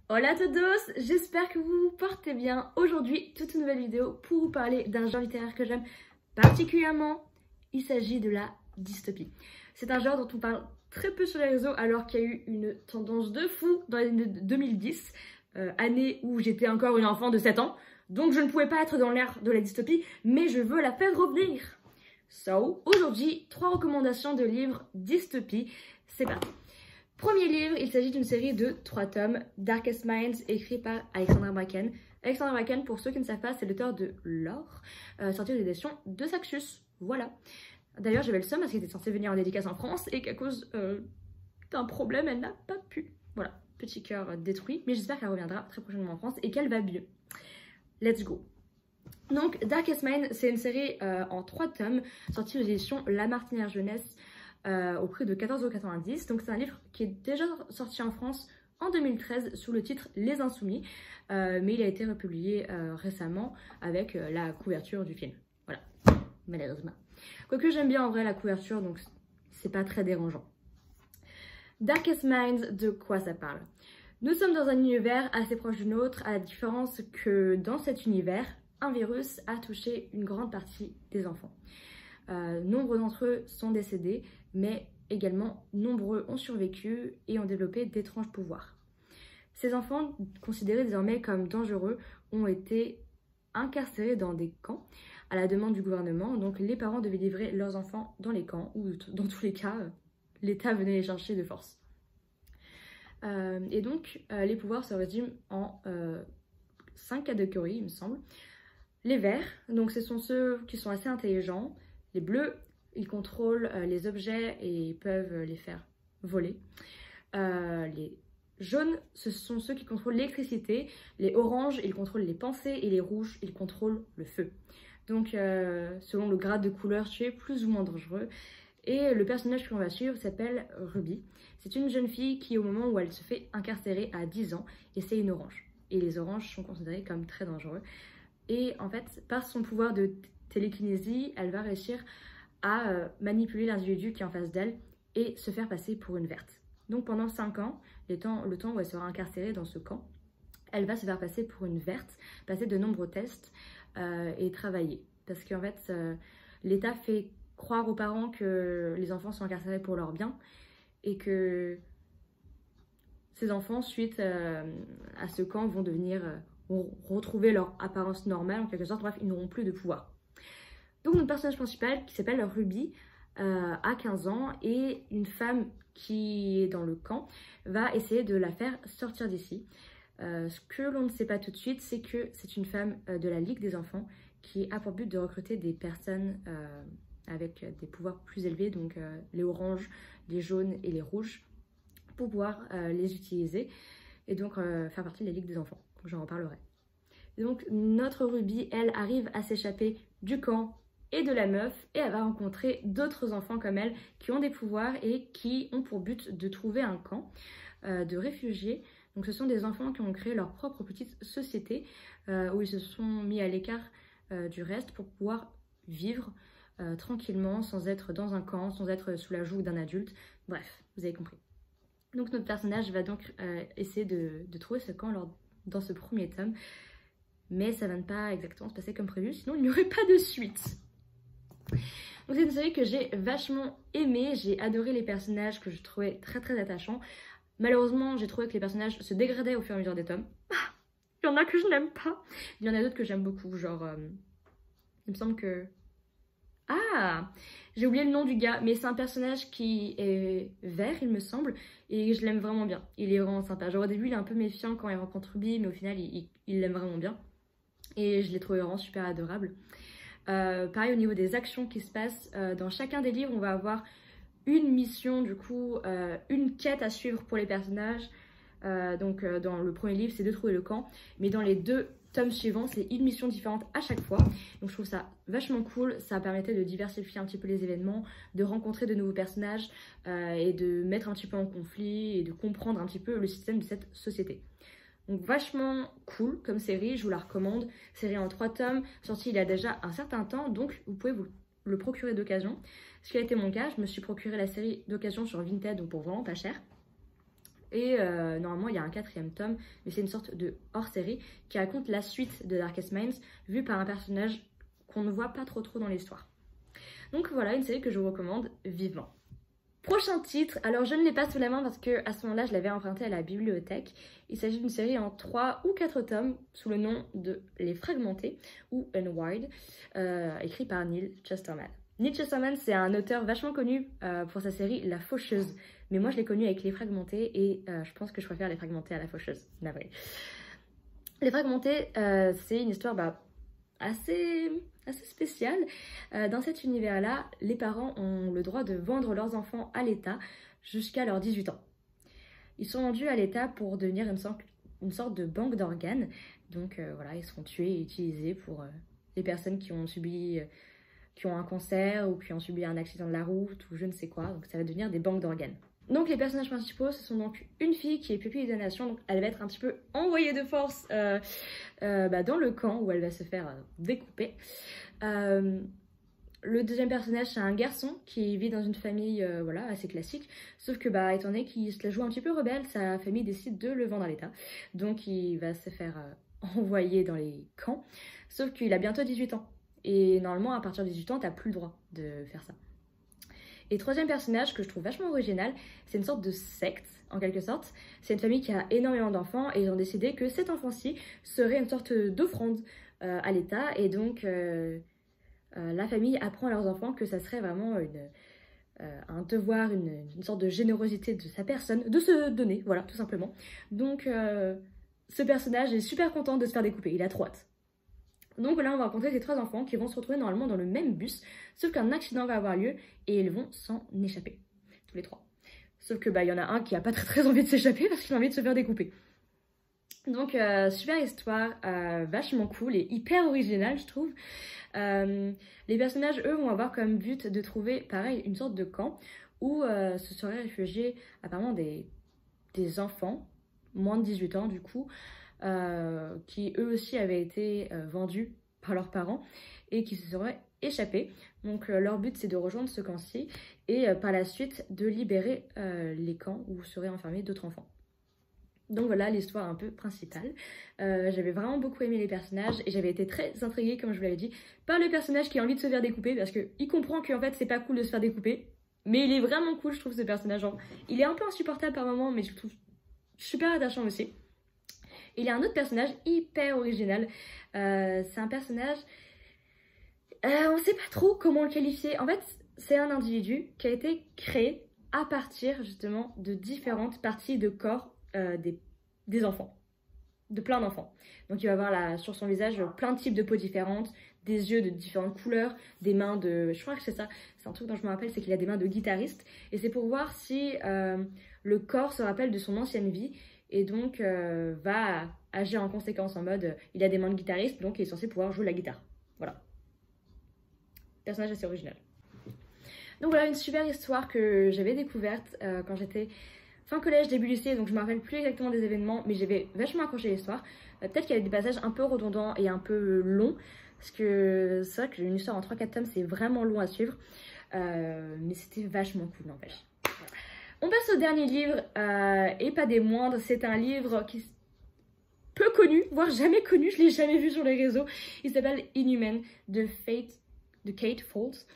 Hola a todos, j'espère que vous vous portez bien. Aujourd'hui, toute une nouvelle vidéo pour vous parler d'un genre littéraire que j'aime particulièrement. Il s'agit de la dystopie. C'est un genre dont on parle très peu sur les réseaux alors qu'il y a eu une tendance de fou dans les années 2010, année où j'étais encore une enfant de 7 ans. Donc je ne pouvais pas être dans l'ère de la dystopie, mais je veux la faire revenir. So, aujourd'hui, 3 recommandations de livres dystopie. C'est parti. Premier livre, il s'agit d'une série de 3 tomes, Darkest Minds, écrit par Alexandra Bracken. Alexandra Bracken, pour ceux qui ne savent pas, c'est l'auteur de Lore, sorti aux éditions de Saxus. Voilà. D'ailleurs, j'avais le seum parce qu'elle était censée venir en dédicace en France et qu'à cause d'un problème, elle n'a pas pu. Voilà, petit cœur détruit, mais j'espère qu'elle reviendra très prochainement en France et qu'elle va mieux. Let's go. Donc, Darkest Minds, c'est une série en 3 tomes, sortie aux éditions La Martinière Jeunesse, au prix de 14,90 €. Donc c'est un livre qui est déjà sorti en France en 2013 sous le titre Les Insoumis, mais il a été republié récemment avec la couverture du film. Voilà, malheureusement. Quoique j'aime bien en vrai la couverture, donc c'est pas très dérangeant. Darkest Minds, de quoi ça parle? Nous sommes dans un univers assez proche du nôtre, à la différence que dans cet univers, un virus a touché une grande partie des enfants. Nombre d'entre eux sont décédés, mais également nombreux ont survécu et ont développé d'étranges pouvoirs. Ces enfants, considérés désormais comme dangereux, ont été incarcérés dans des camps à la demande du gouvernement. Donc les parents devaient livrer leurs enfants dans les camps, ou dans tous les cas, l'État venait les chercher de force. Et donc les pouvoirs se résument en 5 catégories, il me semble. Les verts, donc ce sont ceux qui sont assez intelligents. Les bleus, ils contrôlent les objets et peuvent les faire voler. Les jaunes, ce sont ceux qui contrôlent l'électricité. Les oranges, ils contrôlent les pensées. Et les rouges, ils contrôlent le feu. Donc, selon le grade de couleur, tu es plus ou moins dangereux. Et le personnage que l'on va suivre s'appelle Ruby. C'est une jeune fille qui, au moment où elle se fait incarcérer à 10 ans, et c'est une orange. Et les oranges sont considérés comme très dangereux. Et en fait, par son pouvoir de télékinésie, elle va réussir à manipuler l'individu qui est en face d'elle et se faire passer pour une verte. Donc pendant 5 ans, le temps où elle sera incarcérée dans ce camp, elle va se faire passer pour une verte, passer de nombreux tests et travailler. Parce qu'en fait, l'État fait croire aux parents que les enfants sont incarcérés pour leur bien et que ces enfants, suite à ce camp, vont retrouver leur apparence normale en quelque sorte. Bref, ils n'auront plus de pouvoir. Donc notre personnage principal, qui s'appelle Ruby, a 15 ans, et une femme qui est dans le camp va essayer de la faire sortir d'ici. Ce que l'on ne sait pas tout de suite, c'est que c'est une femme de la Ligue des enfants qui a pour but de recruter des personnes avec des pouvoirs plus élevés, donc les oranges, les jaunes et les rouges, pour pouvoir les utiliser et donc faire partie de la Ligue des enfants. J'en reparlerai. Donc notre Ruby, elle arrive à s'échapper du camp et de la meuf, et elle va rencontrer d'autres enfants comme elle qui ont des pouvoirs et qui ont pour but de trouver un camp de réfugiés. Donc ce sont des enfants qui ont créé leur propre petite société où ils se sont mis à l'écart du reste pour pouvoir vivre tranquillement, sans être dans un camp, sans être sous la joug d'un adulte. Bref, vous avez compris. Donc notre personnage va donc essayer de trouver ce camp dans ce premier tome, mais ça va ne pas exactement se passer comme prévu, sinon il n'y aurait pas de suite. Donc c'est une série que j'ai vachement aimée, j'ai adoré les personnages que je trouvais très très attachants. Malheureusement, j'ai trouvé que les personnages se dégradaient au fur et à mesure des tomes. Il y en a que je n'aime pas, il y en a d'autres que j'aime beaucoup, genre il me semble que... Ah, j'ai oublié le nom du gars, mais c'est un personnage qui est vert, il me semble, et je l'aime vraiment bien. Il est vraiment sympa. Genre au début, il est un peu méfiant quand il rencontre Ruby, mais au final, il l'aime vraiment bien. Et je l'ai trouvé vraiment super adorable. Pareil au niveau des actions qui se passent, dans chacun des livres, on va avoir une mission, du coup, une quête à suivre pour les personnages. Donc dans le premier livre, c'est de trouver le camp, mais dans les 2 tomes suivants, c'est une mission différente à chaque fois. Donc je trouve ça vachement cool, ça permettait de diversifier un petit peu les événements, de rencontrer de nouveaux personnages et de mettre un petit peu en conflit et de comprendre un petit peu le système de cette société. Donc vachement cool comme série, je vous la recommande. Série en 3 tomes, sortie il y a déjà un certain temps, donc vous pouvez vous le procurer d'occasion. Ce qui a été mon cas, je me suis procuré la série d'occasion sur Vinted, donc pour vraiment pas cher. Et normalement, il y a un 4e tome, mais c'est une sorte de hors-série qui raconte la suite de Darkest Minds, vue par un personnage qu'on ne voit pas trop dans l'histoire. Donc voilà, une série que je vous recommande vivement. Prochain titre, alors je ne l'ai pas sous la main parce que à ce moment-là, je l'avais emprunté à la bibliothèque. Il s'agit d'une série en 3 ou 4 tomes sous le nom de Les Fragmentés ou Unwired, écrit par Neil Chesterman. Neil Chesterman, c'est un auteur vachement connu pour sa série La Faucheuse. Mais moi, je l'ai connu avec Les Fragmentés et je pense que je préfère Les Fragmentés à La Faucheuse, navré. Les Fragmentés, c'est une histoire assez spéciale. Dans cet univers-là, les parents ont le droit de vendre leurs enfants à l'État jusqu'à leurs 18 ans. Ils sont vendus à l'État pour devenir une sorte de banque d'organes. Donc voilà, ils seront tués et utilisés pour les personnes qui ont un cancer ou qui ont subi un accident de la route ou je ne sais quoi. Donc ça va devenir des banques d'organes. Donc les personnages principaux, ce sont donc une fille qui est pupille de nation, donc elle va être un petit peu envoyée de force dans le camp où elle va se faire découper. Le deuxième personnage, c'est un garçon qui vit dans une famille voilà, assez classique, sauf que étant donné qu'il se la joue un petit peu rebelle, sa famille décide de le vendre à l'État. Donc il va se faire envoyer dans les camps, sauf qu'il a bientôt 18 ans. Et normalement, à partir de 18 ans, t'as plus le droit de faire ça. Et troisième personnage que je trouve vachement original, c'est une sorte de secte, en quelque sorte. C'est une famille qui a énormément d'enfants et ils ont décidé que cet enfant-ci serait une sorte d'offrande à l'État. Et donc, la famille apprend à leurs enfants que ça serait vraiment un devoir, une sorte de générosité de sa personne, de se donner, voilà, tout simplement. Donc, ce personnage est super content de se faire découper, il a trop hâte. Donc là, on va rencontrer ces 3 enfants qui vont se retrouver normalement dans le même bus, sauf qu'un accident va avoir lieu et ils vont s'en échapper, tous les 3. Sauf que y en a un qui a pas très envie de s'échapper parce qu'il a envie de se faire découper. Donc super histoire, vachement cool et hyper originale je trouve. Les personnages, eux, vont avoir comme but de trouver, pareil, une sorte de camp où se seraient réfugiés apparemment des enfants, moins de 18 ans du coup, qui eux aussi avaient été vendus par leurs parents et qui se seraient échappés. Donc leur but c'est de rejoindre ce camp-ci et par la suite de libérer les camps où seraient enfermés d'autres enfants. Donc voilà l'histoire un peu principale. J'avais vraiment beaucoup aimé les personnages et j'avais été très intriguée, comme je vous l'avais dit, par le personnage qui a envie de se faire découper parce qu'il comprend qu'en fait c'est pas cool de se faire découper. Mais il est vraiment cool, je trouve, ce personnage. Genre, il est un peu insupportable par moments, mais je le trouve super attachant aussi. Il y a un autre personnage hyper original. C'est un personnage... on sait pas trop comment le qualifier. En fait, c'est un individu qui a été créé à partir justement de différentes parties de corps des enfants. De plein d'enfants. Donc il va avoir sur son visage plein de types de peaux différentes, des yeux de différentes couleurs, des mains de... Je crois que c'est ça, c'est un truc dont je me rappelle, c'est qu'il a des mains de guitariste. Et c'est pour voir si le corps se rappelle de son ancienne vie et donc va agir en conséquence en mode il a des mains de guitariste donc il est censé pouvoir jouer la guitare. Voilà. Personnage assez original. Donc voilà une super histoire que j'avais découverte quand j'étais fin collège, début lycée, donc je me rappelle plus exactement des événements mais j'avais vachement accroché l'histoire. Peut-être qu'il y avait des passages un peu redondants et un peu longs parce que c'est vrai que une histoire en 3-4 tomes c'est vraiment long à suivre mais c'était vachement cool n'empêche. On passe au dernier livre, et pas des moindres, c'est un livre qui est peu connu, voire jamais connu, je l'ai jamais vu sur les réseaux. Il s'appelle Inhuman de Kate Foltz.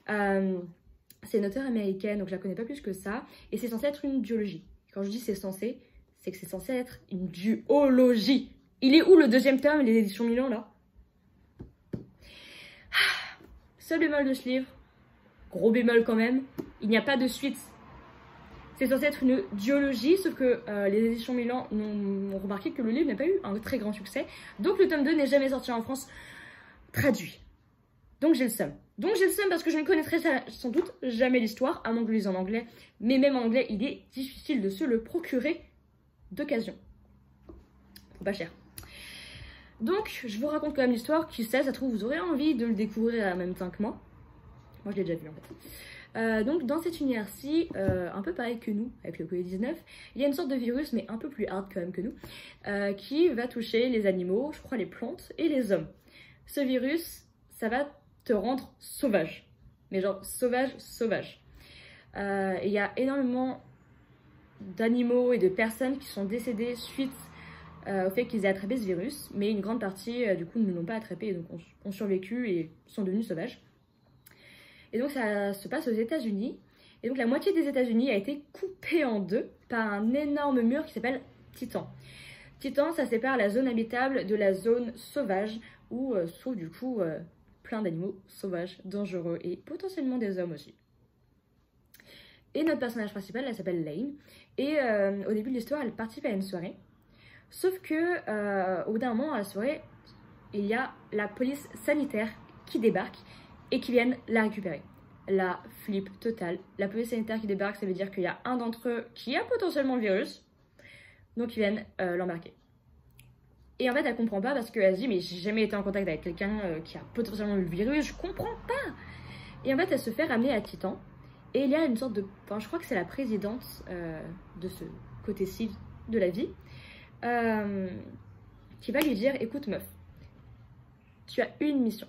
C'est une auteure américaine, donc je la connais pas plus que ça, et c'est censé être une duologie. Quand je dis c'est que c'est censé être une duologie. Il est où le 2e tome, les éditions Milan là? Seul bémol de ce livre, gros bémol quand même, il n'y a pas de suite. C'est censé être une duologie, sauf que les éditions Milan ont remarqué que le livre n'a pas eu un très grand succès. Donc le tome 2 n'est jamais sorti en France traduit. Donc j'ai le seum. Parce que je ne connaîtrai sans doute jamais l'histoire, à moins que je lise en anglais. Mais même en anglais, il est difficile de se le procurer d'occasion. Pas cher. Donc je vous raconte quand même l'histoire. Qui sait, ça se trouve, vous aurez envie de le découvrir en même temps que moi. Moi je l'ai déjà vu en fait. Donc dans cet univers-ci, un peu pareil que nous, avec le Covid-19, il y a une sorte de virus, mais un peu plus hard quand même que nous, qui va toucher les animaux, je crois les plantes et les hommes. Ce virus, ça va te rendre sauvage. Mais genre sauvage. Il y a énormément d'animaux et de personnes qui sont décédées suite au fait qu'ils aient attrapé ce virus, mais une grande partie du coup ne l'ont pas attrapé et donc ont survécu et sont devenus sauvages. Et donc ça se passe aux États-Unis. Et donc la moitié des États-Unis a été coupée en deux par un énorme mur qui s'appelle Titan. Titan, ça sépare la zone habitable de la zone sauvage où se trouvent du coup plein d'animaux sauvages, dangereux et potentiellement des hommes aussi. Et notre personnage principal, elle s'appelle Lane. Et au début de l'histoire, elle participe à une soirée. Sauf que au bout d'un moment, à la soirée, il y a la police sanitaire qui débarque et qui viennent la récupérer. La flip totale. La police sanitaire qui débarque, ça veut dire qu'il y a un d'entre eux qui a potentiellement le virus. Donc ils viennent l'embarquer. Et en fait, elle comprend pas parce qu'elle se dit, mais j'ai jamais été en contact avec quelqu'un qui a potentiellement le virus, je comprends pas. Et en fait, elle se fait ramener à Titan. Et il y a une sorte de... Enfin, je crois que c'est la présidente de ce côté-ci de la vie qui va lui dire, écoute meuf, tu as une mission.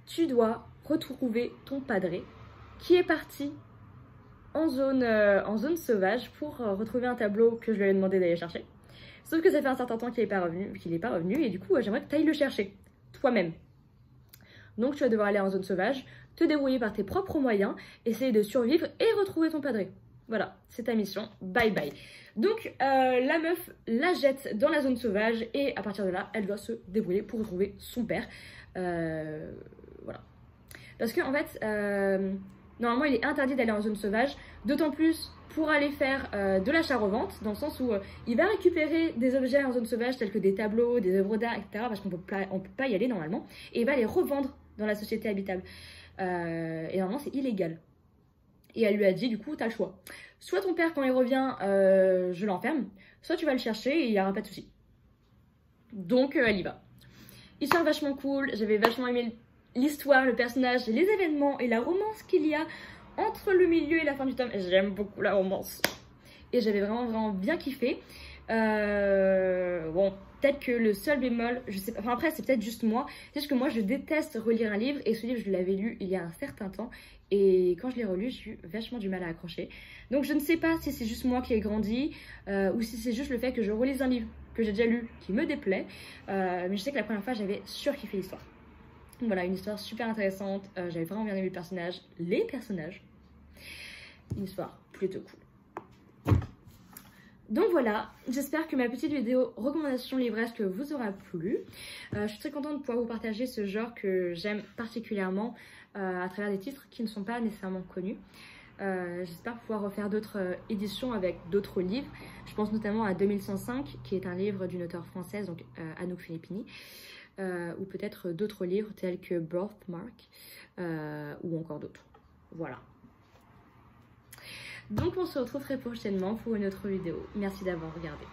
Tu dois retrouver ton padré qui est parti en zone sauvage pour retrouver un tableau que je lui avais demandé d'aller chercher. Sauf que ça fait un certain temps qu'il n'est pas revenu et du coup j'aimerais que tu ailles le chercher toi-même. Donc tu vas devoir aller en zone sauvage, te débrouiller par tes propres moyens, essayer de survivre et retrouver ton padré. Voilà, c'est ta mission, bye bye. Donc la meuf la jette dans la zone sauvage et à partir de là, elle doit se débrouiller pour retrouver son père. Voilà. Parce qu'en fait, normalement il est interdit d'aller en zone sauvage, d'autant plus pour aller faire de l'achat-revente, dans le sens où il va récupérer des objets en zone sauvage tels que des tableaux, des œuvres d'art, etc. parce qu'on peut pas y aller normalement, et il va les revendre dans la société habitable. Et normalement c'est illégal. Et elle lui a dit, du coup, t'as le choix. Soit ton père, quand il revient, je l'enferme, soit tu vas le chercher et il n'y aura pas de souci. Donc, elle y va. Histoire vachement cool, j'avais vachement aimé l'histoire, le personnage, les événements et la romance qu'il y a entre le milieu et la fin du tome. J'aime beaucoup la romance. Et j'avais vraiment bien kiffé. Bon, peut-être que le seul bémol, je sais pas, enfin après c'est peut-être juste moi, c'est juste que moi je déteste relire un livre et ce livre je l'avais lu il y a un certain temps et quand je l'ai relu j'ai eu vachement du mal à accrocher. Donc je ne sais pas si c'est juste moi qui ai grandi ou si c'est juste le fait que je relise un livre que j'ai déjà lu qui me déplaît, mais je sais que la première fois j'avais surkiffé l'histoire. Donc voilà, une histoire super intéressante, j'avais vraiment bien aimé les personnages, une histoire plutôt cool. Donc voilà, j'espère que ma petite vidéo recommandation livresque vous aura plu. Je suis très contente de pouvoir vous partager ce genre que j'aime particulièrement à travers des titres qui ne sont pas nécessairement connus. J'espère pouvoir refaire d'autres éditions avec d'autres livres. Je pense notamment à 2105 qui est un livre d'une auteure française, donc Anouk Filippini, ou peut-être d'autres livres tels que Birthmark ou encore d'autres. Voilà. Donc on se retrouve très prochainement pour une autre vidéo. Merci d'avoir regardé.